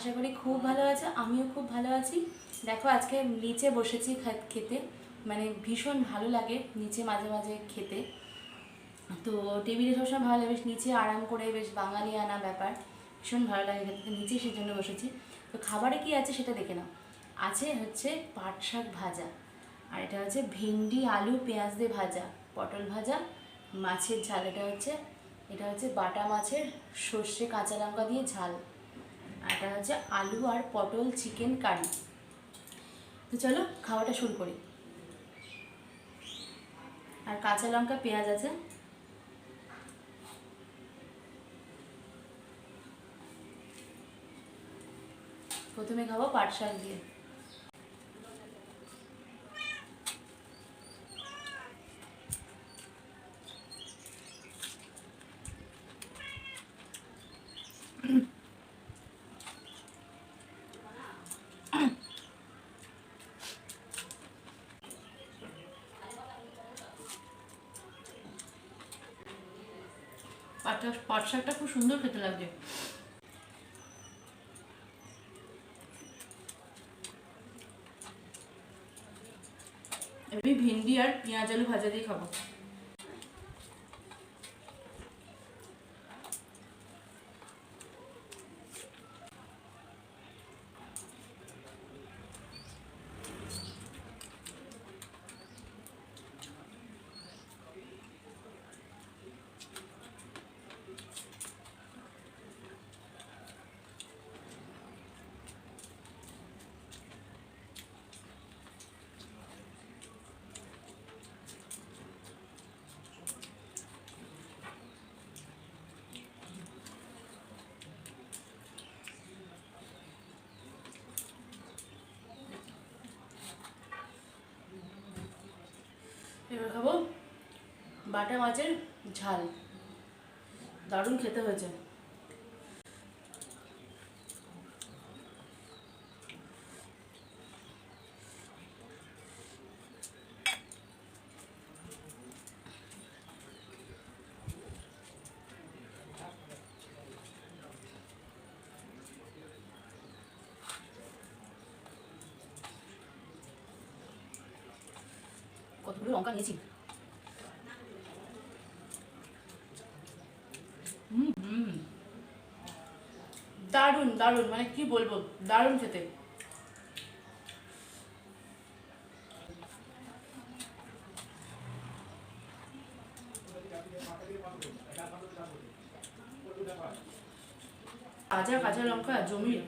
আশা করি খুব ভালো আছে, আমিও খুব ভালো আছি। দেখো আজকে নিচে বসেছি খেতে, মানে ভীষণ ভালো লাগে নিচে মাঝে মাঝে খেতে। তো টেবিলে সবসময় ভালো লাগে, বেশ নিচে আরাম করে, বেশ বাঙালি আনা ব্যাপার, ভীষণ ভালো লাগে খেতে, নিচে সেজন্য বসেছি। তো খাবারে কি আছে সেটা দেখে নাও। আছে হচ্ছে পাট শাক ভাজা, আর এটা হচ্ছে ভেন্ডি আলু পেঁয়াজ দিয়ে ভাজা, পটল ভাজা, মাছের ঝাল, এটা হচ্ছে বাটা মাছের সর্ষে কাঁচা লঙ্কা দিয়ে ঝাল, আর এটা হচ্ছে আলু আর পটল চিকেন কারি। তো চলো খাওয়াটা শুরু করি। আর কাঁচা লঙ্কা পেঁয়াজ আছে। প্রথমে খাবো পাট শাক দিয়ে। পাট শাকটা খুব সুন্দর খেতে লাগছে। আমি ভেন্ডি আর পেঁয়াজ আলু ভাজা দিয়ে খাবো। এবার খাবো বাটা মাছের ঝাল, দারুণ খেতে হয়েছে। কতগুলো লঙ্কা নিয়েছি। দারুণ দারুণ, মানে কি বলবো, দারুণ খেতে। কাঁচা কাঁচা লঙ্কা জমির,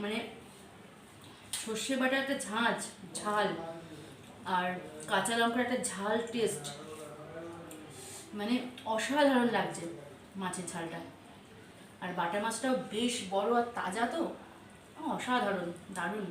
মানে সর্ষে বাটা একটা ঝাল, আর কাঁচা লঙ্কার একটা ঝাল টেস্ট, মানে অসাধারণ লাগছে মাছের ঝালটা। আর বাটা মাছটাও বেশ বড় আর তাজা, তো অসাধারণ, দারুণ।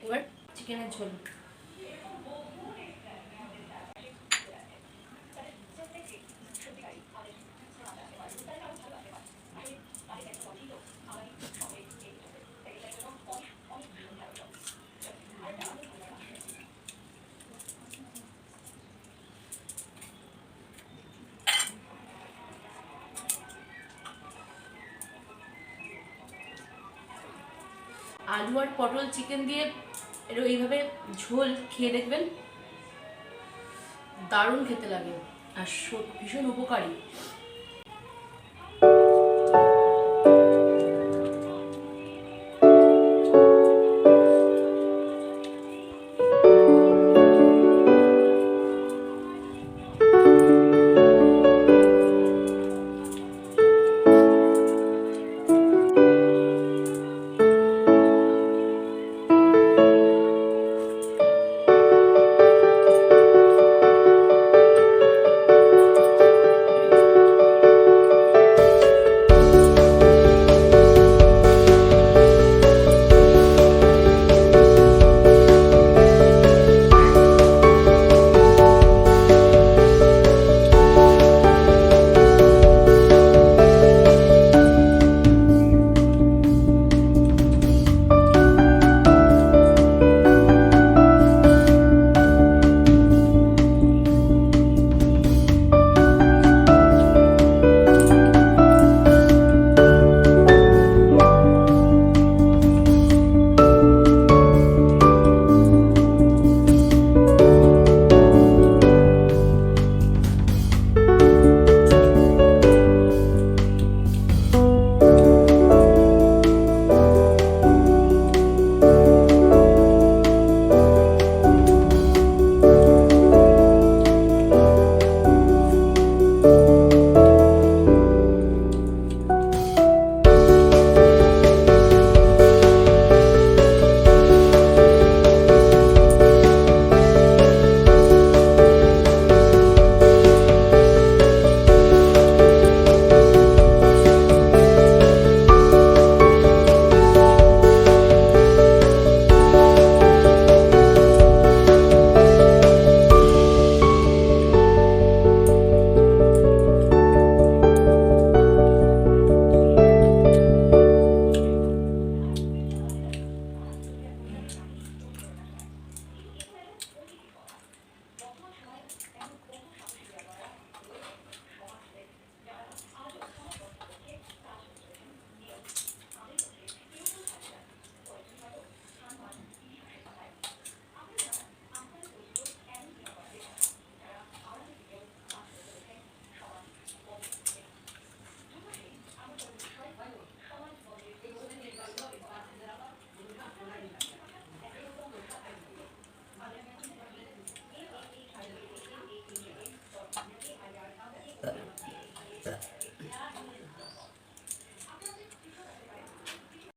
এবার চিকেনের ঝোল। আলু আর পটল চিকেন দিয়ে এটা এইভাবে ঝোল খেয়ে দেখবেন, দারুণ খেতে লাগে আর ভীষণ উপকারী। Yeah.